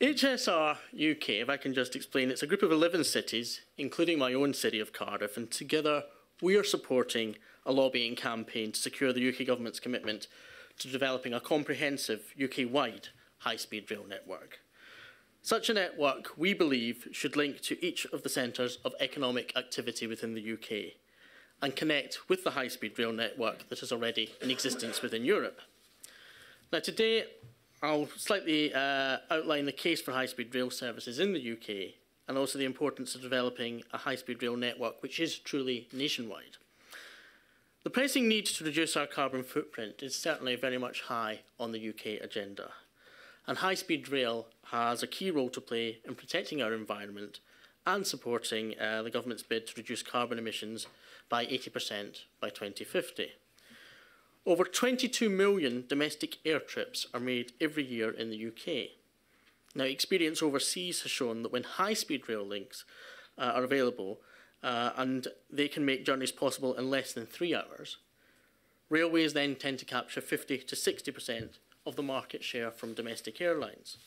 HSR UK, if I can just explain, it's a group of 11 cities, including my own city of Cardiff, and together we are supporting a lobbying campaign to secure the UK government's commitment to developing a comprehensive UK-wide high-speed rail network. Such a network, we believe, should link to each of the centres of economic activity within the UK and connect with the high-speed rail network that is already in existence within Europe. Now, today, I'll slightly outline the case for high-speed rail services in the UK and also the importance of developing a high-speed rail network which is truly nationwide. The pressing need to reduce our carbon footprint is certainly very much high on the UK agenda, and high-speed rail has a key role to play in protecting our environment and supporting the government's bid to reduce carbon emissions by 80% by 2050. Over 22 million domestic air trips are made every year in the UK. Now, experience overseas has shown that when high-speed rail links are available and they can make journeys possible in less than 3 hours, railways then tend to capture 50 to 60% of the market share from domestic airlines.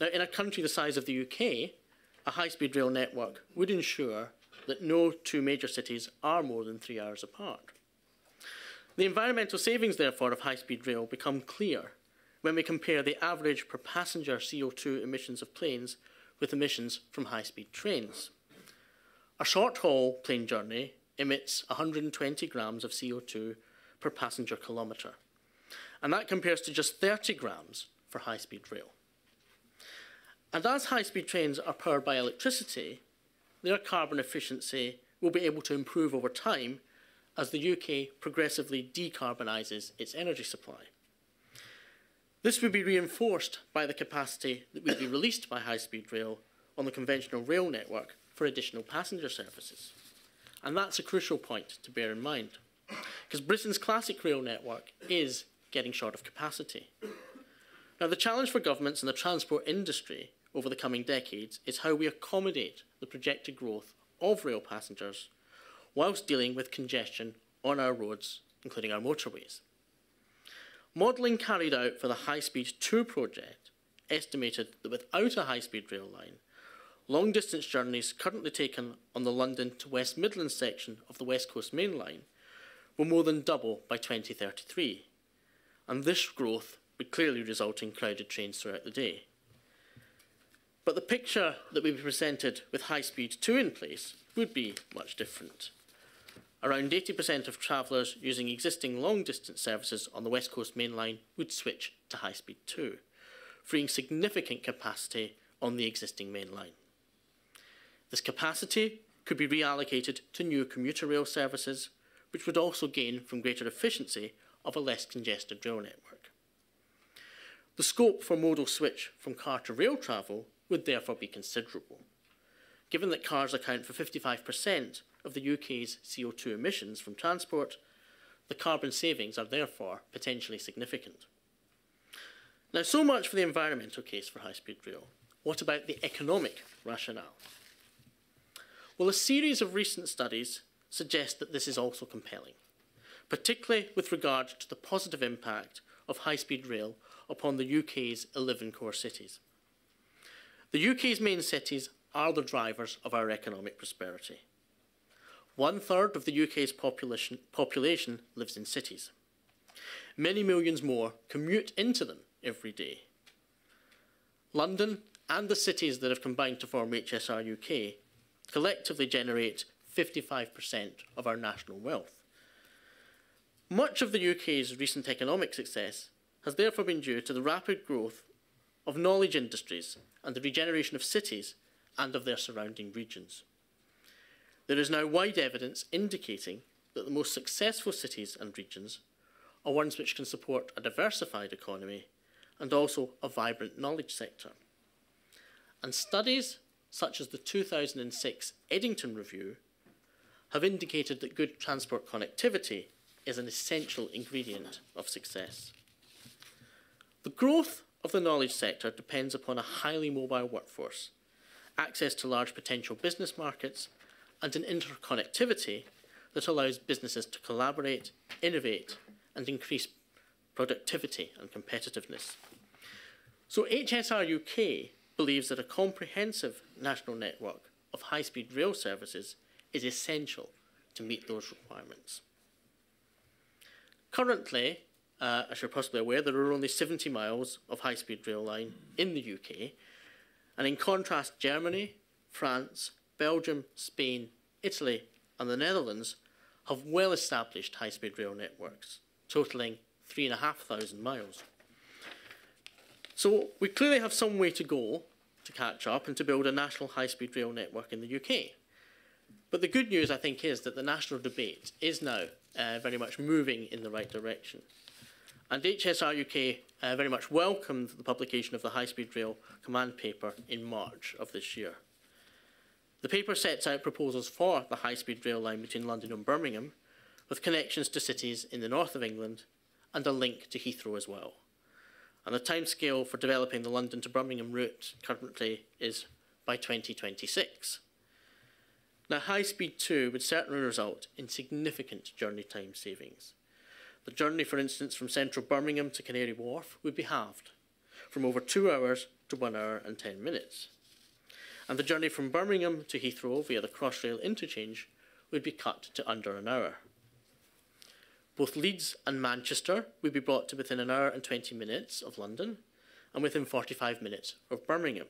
Now, in a country the size of the UK, a high-speed rail network would ensure that no two major cities are more than 3 hours apart. The environmental savings, therefore, of high-speed rail become clear when we compare the average per passenger CO2 emissions of planes with emissions from high-speed trains. A short-haul plane journey emits 120 grams of CO2 per passenger kilometre, and that compares to just 30 grams for high-speed rail. And as high-speed trains are powered by electricity, their carbon efficiency will be able to improve over time as the UK progressively decarbonises its energy supply. This would be reinforced by the capacity that would be released by high-speed rail on the conventional rail network for additional passenger services. And that's a crucial point to bear in mind, because Britain's classic rail network is getting short of capacity. Now, the challenge for governments and the transport industry over the coming decades is how we accommodate the projected growth of rail passengers whilst dealing with congestion on our roads, including our motorways. Modelling carried out for the High Speed 2 project estimated that without a high-speed rail line, long-distance journeys currently taken on the London to West Midlands section of the West Coast Main Line will more than double by 2033, and this growth would clearly result in crowded trains throughout the day. But the picture that would be presented with High Speed 2 in place would be much different. Around 80% of travellers using existing long-distance services on the West Coast Main Line would switch to High Speed 2, freeing significant capacity on the existing main line. This capacity could be reallocated to new commuter rail services, which would also gain from greater efficiency of a less congested rail network. The scope for modal switch from car to rail travel would therefore be considerable. Given that cars account for 55% of the UK's CO2 emissions from transport, the carbon savings are therefore potentially significant. Now, so much for the environmental case for high-speed rail. What about the economic rationale? Well, a series of recent studies suggest that this is also compelling, particularly with regard to the positive impact of high-speed rail upon the UK's 11 core cities. The UK's main cities are the drivers of our economic prosperity. 1/3 of the UK's population lives in cities. Many millions more commute into them every day. London and the cities that have combined to form HSR UK collectively generate 55% of our national wealth. Much of the UK's recent economic success has therefore been due to the rapid growth of knowledge industries and the regeneration of cities and of their surrounding regions. There is now wide evidence indicating that the most successful cities and regions are ones which can support a diversified economy and also a vibrant knowledge sector. And studies such as the 2006 Eddington Review have indicated that good transport connectivity is an essential ingredient of success. The growth of the knowledge sector depends upon a highly mobile workforce, access to large potential business markets, and an interconnectivity that allows businesses to collaborate, innovate, and increase productivity and competitiveness. So HSR UK believes that a comprehensive national network of high-speed rail services is essential to meet those requirements. Currently, as you're possibly aware, there are only 70 miles of high-speed rail line in the UK, and in contrast, Germany, France, Belgium, Spain, Italy, and the Netherlands have well-established high-speed rail networks, totalling 3,500 miles. So we clearly have some way to go to catch up and to build a national high-speed rail network in the UK. But the good news, I think, is that the national debate is now very much moving in the right direction. And HSR UK very much welcomed the publication of the high-speed rail command paper in March of this year. The paper sets out proposals for the high-speed rail line between London and Birmingham, with connections to cities in the north of England and a link to Heathrow as well. And the timescale for developing the London to Birmingham route currently is by 2026. Now, High Speed 2 would certainly result in significant journey time savings. The journey, for instance, from central Birmingham to Canary Wharf would be halved, from over 2 hours to 1 hour and 10 minutes. And the journey from Birmingham to Heathrow via the Crossrail interchange would be cut to under an hour. Both Leeds and Manchester would be brought to within 1 hour and 20 minutes of London and within 45 minutes of Birmingham.